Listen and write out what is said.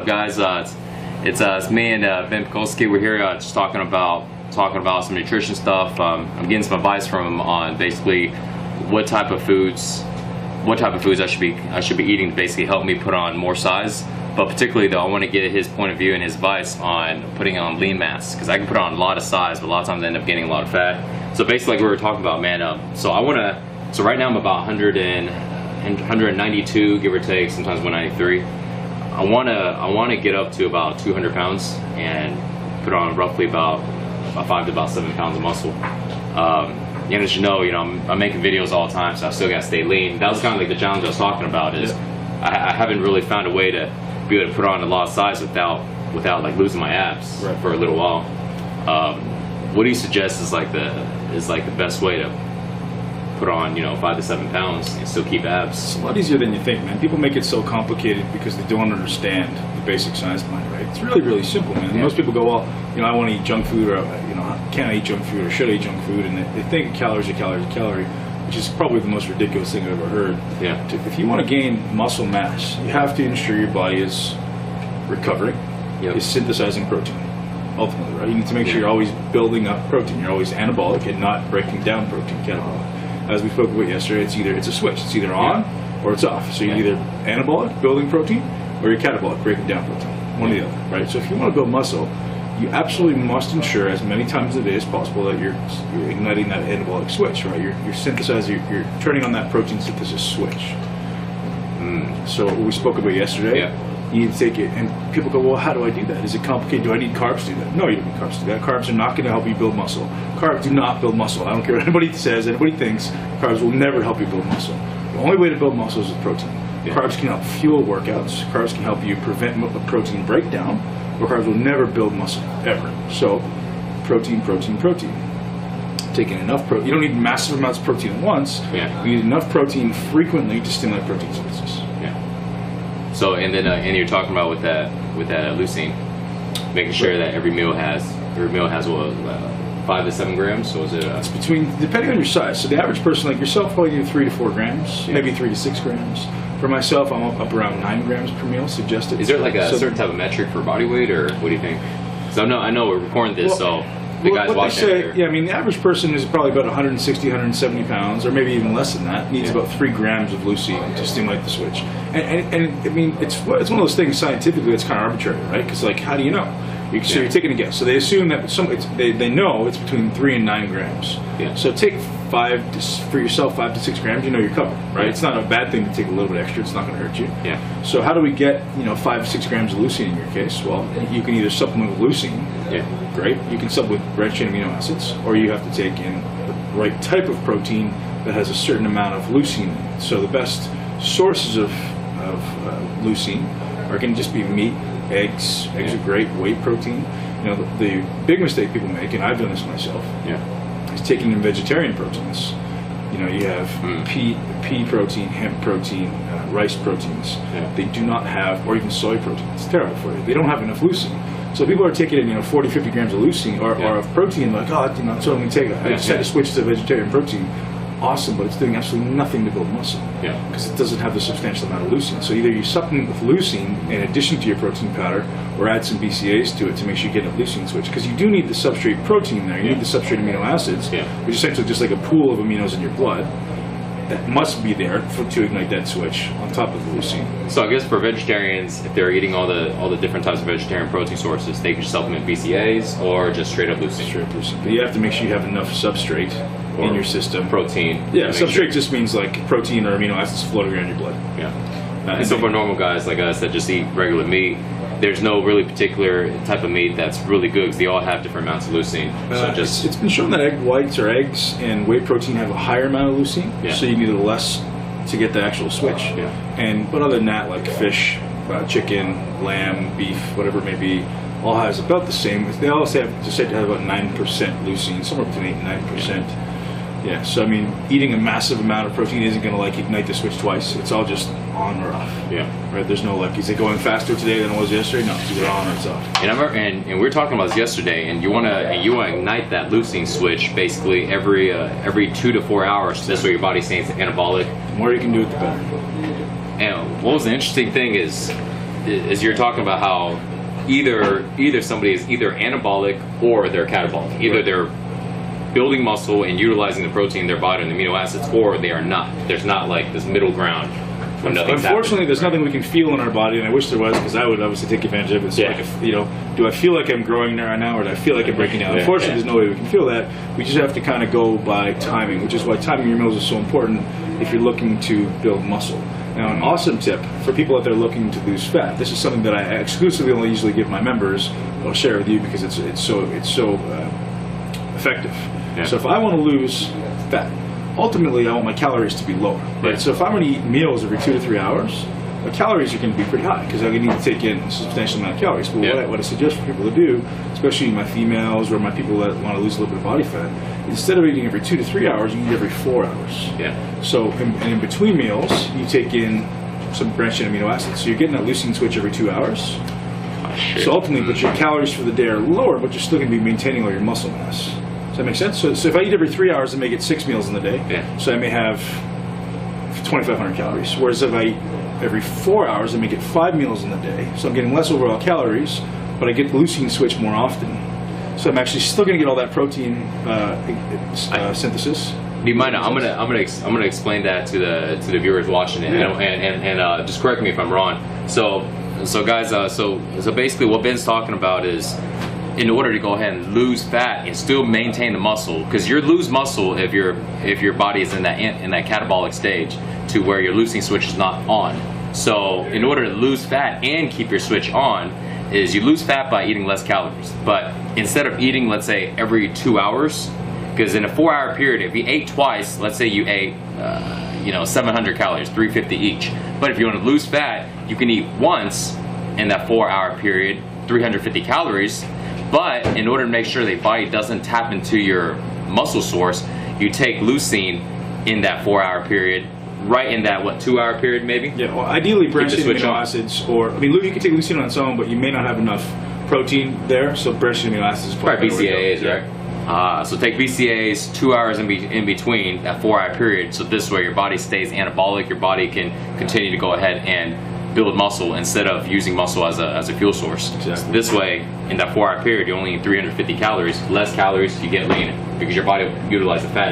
guys? It's me and Ben Pakulski. We're here just talking about some nutrition stuff. I'm getting some advice from him on basically what type of foods I should be eating to basically help me put on more size. But particularly though, I want to get his point of view and his advice on putting on lean mass, because I can put on a lot of size, but a lot of times I end up getting a lot of fat. So basically, like we were talking about, man. So right now I'm about 192, give or take, sometimes 193. I want to get up to about 200 pounds and put on roughly about 5 to about 7 pounds of muscle. And as you know, I'm making videos all the time, so I still gotta stay lean. That was kind of like the challenge I was talking about. Is I haven't really found a way to be able to put on a lot of size without like losing my abs for a little while. What do you suggest is like the best way to put on 5 to 7 pounds and still keep abs? It's a lot easier than you think, man. People make it so complicated because they don't understand the basic science behind it, right? It's really, really simple, man. Yeah. Most people go, well, I want to eat junk food, or can I eat junk food, or should I eat junk food? And they think calories are calorie, which is probably the most ridiculous thing I've ever heard. Yeah. If you want to gain muscle mass, you have to ensure your body is recovering, is synthesizing protein. Ultimately, right? You need to make sure you're always building up protein. You're always anabolic and not breaking down protein, catabolic. As we spoke about yesterday, it's a switch. It's either on or it's off. So you're either anabolic, building protein, or you're catabolic, breaking down protein. One or the other, right? So if you want to build muscle, you absolutely must ensure as many times a day as possible that you're igniting that anabolic switch, right? You're synthesizing, you're turning on that protein synthesis switch. So what we spoke about yesterday, you need to take it, and people go, well, how do I do that? Is it complicated? Do I need carbs to do that? No, you don't need carbs to do that. Carbs are not going to help you build muscle. Carbs do not build muscle. I don't care what anybody says, anybody thinks, carbs will never help you build muscle. The only way to build muscle is with protein. Carbs can help fuel workouts. Carbs can help you prevent protein breakdown, but carbs will never build muscle, ever. So, protein. Taking enough protein. You don't need massive amounts of protein at once. You need enough protein frequently to stimulate protein synthesis. So, and then you're talking about with that leucine, making sure that every meal has what, 5 to 7 grams. So is it? It's between, depending on your size. So the average person like yourself probably do 3 to 4 grams, maybe 3 to 6 grams. For myself, I'm up around 9 grams per meal suggested. Is there like a certain type of metric for body weight, or what do you think? Because I know we're recording this, so the guys watching here. Yeah, I mean the average person is probably about 160, 170 pounds, or maybe even less than that. Needs about 3 grams of leucine to stimulate the switch. And I mean it's one of those things scientifically that's kind of arbitrary, right? Because like, how do you know? So you're taking a guess. So they assume that they know it's between 3 and 9 grams. So take 5 for yourself, 5 to 6 grams. You're covered, right? It's not a bad thing to take a little bit extra. It's not going to hurt you. So how do we get 5 to 6 grams of leucine in your case? Well, you can either supplement with leucine. Great. You can supplement with branched chain amino acids, or you have to take in the right type of protein that has a certain amount of leucine. So the best sources of leucine are going to just be meat. Eggs are great, whey protein. The big mistake people make, and I've done this myself, is taking in vegetarian proteins. You have pea protein, hemp protein, rice proteins. They do not have, or even soy protein. It's terrible for you. They don't have enough leucine. So people are taking in 40, 50 grams of leucine or of protein, like, so I'm going to take it. I just had to switch to vegetarian protein. Awesome, but it's doing absolutely nothing to build muscle because it doesn't have the substantial amount of leucine. So either you supplement with leucine in addition to your protein powder, or add some BCAAs to it to make sure you get a leucine switch, because you do need the substrate protein there. You need the substrate amino acids, which is essentially just like a pool of aminos in your blood that must be there to ignite that switch on top of the leucine. So I guess for vegetarians, if they're eating all the different types of vegetarian protein sources, they can supplement BCAAs or just straight up leucine. Straight up leucine. But you have to make sure you have enough substrate in your system. Protein. Substrate just means like protein or amino acids floating around your blood. And so for normal guys like us that just eat regular meat, there's no really particular type of meat that's really good, because they all have different amounts of leucine. So it's been shown that egg whites or eggs and whey protein have a higher amount of leucine, so you need less to get the actual switch. But other than that, like fish, chicken, lamb, beef, whatever it may be, all has about the same. They all said to have about 9% leucine, somewhere between 8 and 9%. So I mean, eating a massive amount of protein isn't going to like ignite the switch twice. It's all just on or off. Right. There's no like, is it going faster today than it was yesterday? No, it's either on or it's off. And we were talking about this yesterday, and you want to ignite that leucine switch basically every 2 to 4 hours. So that's what your body's saying it's anabolic. The more you can do it, the better. And what was the interesting thing is, is you're talking about how either somebody is either anabolic or they're catabolic. Either they're building muscle and utilizing the protein in their body and the amino acids, or they are not. There's not like this middle ground. Unfortunately, there's nothing we can feel in our body, and I wish there was, because I would obviously take advantage of it. So, like, do I feel like I'm growing right now, or do I feel like I'm breaking down? Unfortunately, there's no way we can feel that. We just have to kind of go by timing, which is why timing your meals is so important if you're looking to build muscle. Now, an awesome tip for people out there looking to lose fat. This is something that I exclusively only usually give my members. I'll share with you because it's so effective. Yeah. So if I want to lose fat, ultimately I want my calories to be lower. Right? So if I'm going to eat meals every 2 to 3 hours, my calories are going to be pretty high because I need to take in a substantial amount of calories. But what I suggest for people to do, especially my females or my people that want to lose a little bit of body fat, instead of eating every 2 to 3 hours, you eat every 4 hours. Yeah. So in between meals, you take in some branched chain amino acids. So you're getting that leucine switch every 2 hours. So ultimately, but your calories for the day are lower, but you're still going to be maintaining all your muscle mass. Does that make sense? So if I eat every 3 hours, I may get 6 meals in the day. So I may have 2,500 calories. Whereas if I eat every 4 hours, I may get 5 meals in the day. So I'm getting less overall calories, but I get the leucine switch more often. So I'm actually still going to get all that protein synthesis. Do you mind? I'm gonna explain that to the viewers watching it, and just correct me if I'm wrong. So guys, so basically what Ben's talking about is, in order to go ahead and lose fat and still maintain the muscle, because you lose muscle if your body is in that catabolic stage to where your leucine switch is not on. So in order to lose fat and keep your switch on, is you lose fat by eating less calories. But instead of eating, let's say, every 2 hours, because in a 4 hour period, if you ate twice, let's say you ate 700 calories, 350 each. But if you want to lose fat, you can eat once in that 4 hour period, 350 calories. But in order to make sure the body doesn't tap into your muscle source, you take leucine in that 4 hour period, right in that 2 hour period maybe? Yeah, well, ideally branched chain amino acids, or you can take leucine on its own, but you may not have enough protein there, so branched chain amino acids is probably BCAAs, right? So take BCAAs 2 hours in between that 4 hour period, so this way your body stays anabolic, your body can continue to go ahead and build muscle instead of using muscle as a fuel source. Exactly. So this way, in that 4 hour period, you only eat 350 calories, less calories, you get lean because your body utilizes the fat